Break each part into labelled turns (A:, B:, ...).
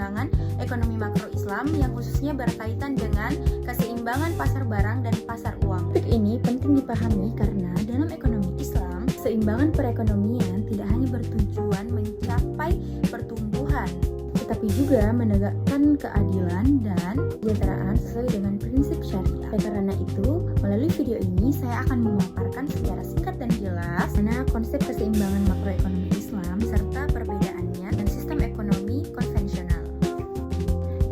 A: keseimbangan ekonomi makro Islam yang khususnya berkaitan dengan keseimbangan pasar barang dan pasar uang. Topik ini penting dipahami karena dalam ekonomi Islam, keseimbangan perekonomian tidak hanya bertujuan mencapai pertumbuhan, tetapi juga menegakkan keadilan dan kesejahteraan sesuai dengan prinsip syariah. Karena itu, melalui video ini saya akan memaparkan secara singkat dan jelas mana konsep keseimbangan makroekonomi Islam serta perbedaannya dan sistem ekonomi konvensional.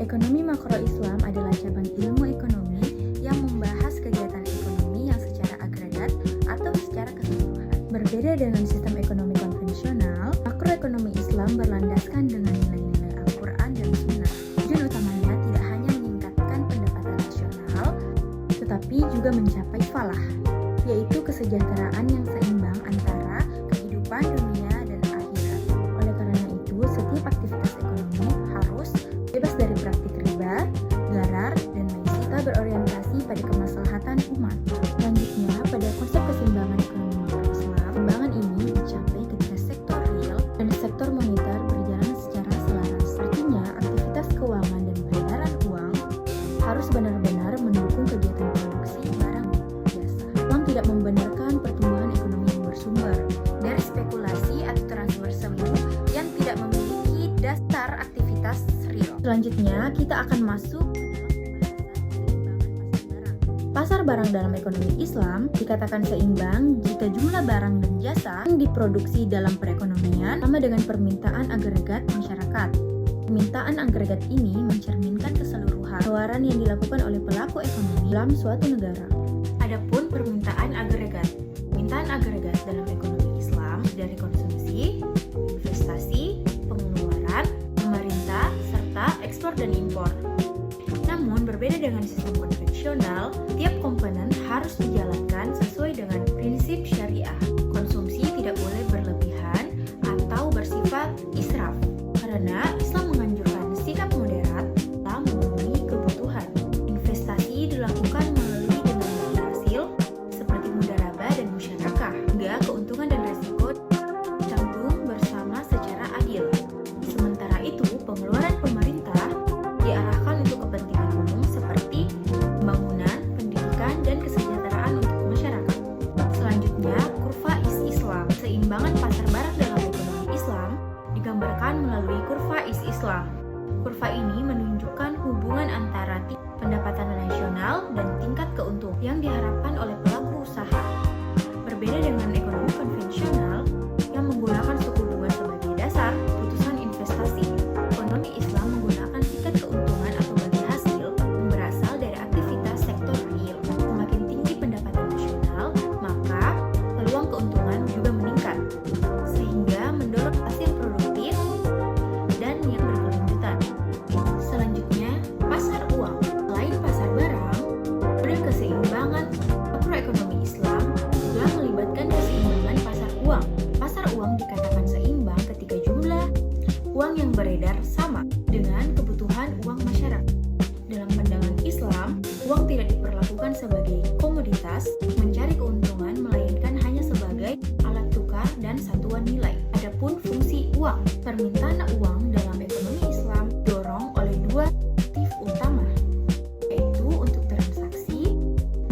A: Ekonomi makro Islam adalah cabang ilmu ekonomi yang membahas kegiatan ekonomi yang secara agregat atau secara keseluruhan. Berbeda dengan sistem ekonomi konvensional, makroekonomi Islam berlandaskan dengan nilai-nilai Al-Quran dan Sunnah. Tujuan utamanya tidak hanya meningkatkan pendapatan nasional, tetapi juga mencapai falah, yaitu kesejahteraan yang seimbang antara kehidupan dunia dan akhirat. Oleh karena itu, setiap aktivitas ekonomi harus bebas dari praktik riba, gharar, dan serta berorientasi pada kemaslahatan umat. Selanjutnya, pada konsep keseimbangan ekonomi makro Islam, keseimbangan ini dicapai ketika sektor real dan sektor moneter berjalan secara selaras. Artinya, aktivitas keuangan dan peredaran uang harus benar-benar mendukung kegiatan produksi barang dan jasa. Uang tidak membenarkan pertumbuhan ekonomi yang bersumber dari spekulasi atau transfer semu yang tidak memiliki dasar aktivitas real. Selanjutnya, kita akan masuk pasar barang dalam ekonomi Islam dikatakan seimbang jika jumlah barang dan jasa yang diproduksi dalam perekonomian sama dengan permintaan agregat masyarakat. Permintaan agregat ini mencerminkan keseluruhan tawaran yang dilakukan oleh pelaku ekonomi dalam suatu negara. Adapun permintaan agregat dalam ekonomi Islam dari konsumsi, investasi, pengeluaran, pemerintah, serta ekspor dan impor. Namun berbeda dengan sistem konvensional, tiap komponen harus dijalankan sesuai dengan prinsip syariah. Konsumsi tidak boleh berlebihan atau bersifat israf, karena Islam menganjurkan sikap moderat dalam memenuhi kebutuhan. Investasi dilakukan melalui dengan bagi hasil seperti mudharabah dan musyarakah, hingga keuntungan dan resiko ditanggung bersama secara adil. Sementara itu, pengeluaran pemerintah diarahkan untuk kepentingan umum seperti pembangunan, pendidikan, dan kesejahteraan untuk masyarakat. Selanjutnya, kurva Islam. Seimbangan pasar barang dalam ekonomi Islam digambarkan melalui kurva Islam. Kurva ini menunjukkan hubungan antara pendapatan nasional dan tingkat keuntungan yang diharapkan oleh pelaku usaha. Berbeda dengan ekonomi konvensional yang menggunakan suku bunga sebagai dasar putusan investasi, ekonomi Islam menggunakan tingkat keuntungan atau bagi hasil yang berasal dari aktivitas sektor real. Semakin tinggi pendapatan nasional, maka peluang keuntungan juga meningkat, sehingga mendorong hasil produktif dan yang berkelanjutan. Selanjutnya, pasar uang. Selain pasar barang, model keseimbangan makroekonomi Islam juga melibatkan keseimbangan pasar uang. Pasar uang dikatakan seimbang ketika jumlah uang yang beredar sama dengan kebutuhan uang masyarakat. Dalam pandangan Islam, uang tidak diperlakukan sebagai komoditas mencari keuntungan, melainkan hanya sebagai alat tukar dan satuan nilai. Adapun fungsi uang, permintaan uang dalam ekonomi Islam didorong oleh dua motif utama, yaitu untuk transaksi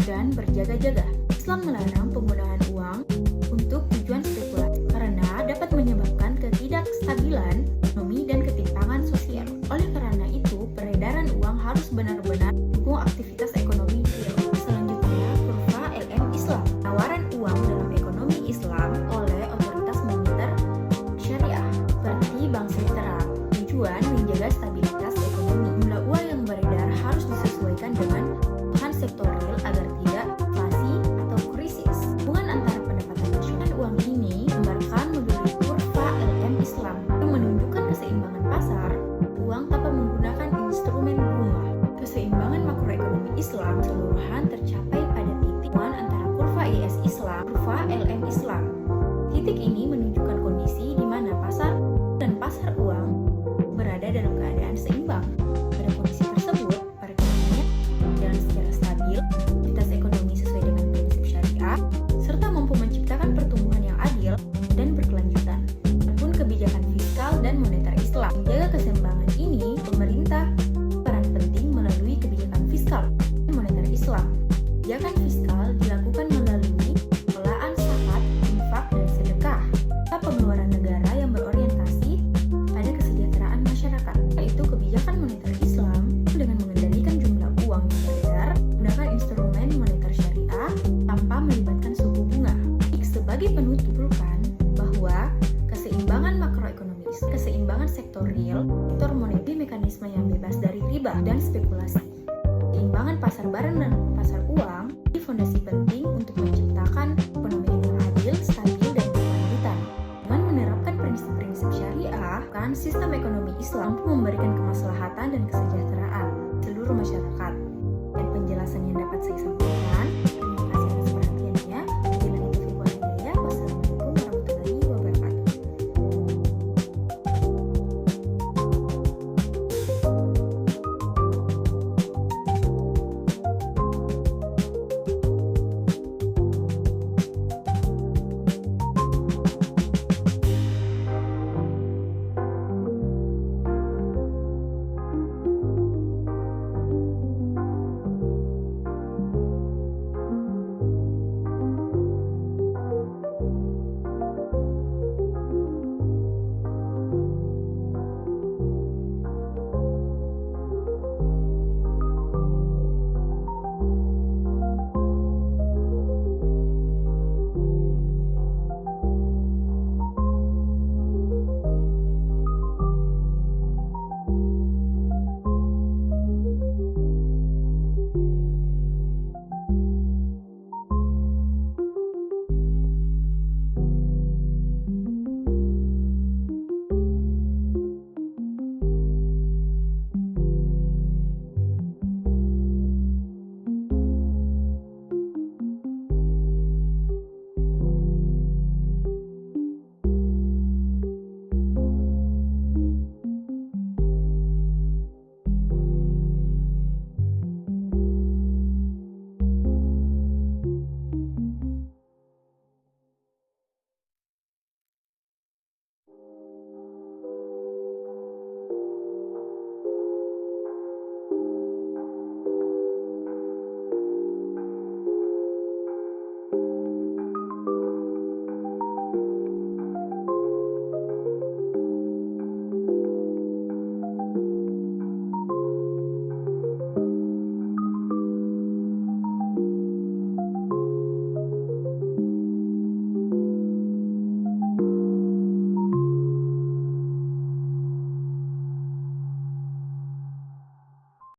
A: dan berjaga-jaga. Islam melarang penggunaan uang untuk tujuan spekulasi karena dapat menyebabkan ketidakstabilan ekonomi dan ketimpangan sosial. Oleh karena itu, peredaran uang harus benar-benar mendukung aktivitas ekonomi real. Selanjutnya, kurva LM Islam. Tawaran uang dalam ekonomi Islam oleh otoritas moneter syariah seperti bank sentral. Tujuan menjaga stabilitas ekonomi. Jumlah uang yang beredar harus disesuaikan dengan kebutuhan sektor real agar tidak inflasi atau krisis. Hubungan antara pendapatan nasional dan uang ini gambarkan melalui kurva LM Islam yang menunjukkan keseimbangan pasar uang tanpa menggunakan instrumen bunga. Keseimbangan makroekonomi Islam keseluruhan tercapai pada titik antara kurva IS Islam, kurva LM Islam. Titik ini menunjukkan kondisi di mana pasar dan pasar uang berada dalam keadaan seimbang. Pada kondisi tersebut, perekonomian berjalan secara stabil, aktivitas ekonomi sesuai dengan prinsip syariah, serta mampu menciptakan pertumbuhan yang adil dan berkelanjutan. Adapun kebijakan fiskal dan moneter Islam menjaga keseimbangan ini, keseimbangan sektor real, sektor moneter mekanisme yang bebas dari riba dan spekulasi. Keseimbangan pasar barang dan pasar uang di fondasi penting untuk menciptakan ekonomi yang adil, stabil, dan berkelanjutan. Dengan menerapkan prinsip-prinsip syariah, kan sistem ekonomi Islam mampu memberikan kemaslahatan dan kesejahteraan seluruh masyarakat. Dan penjelasan yang dapat saya sampaikan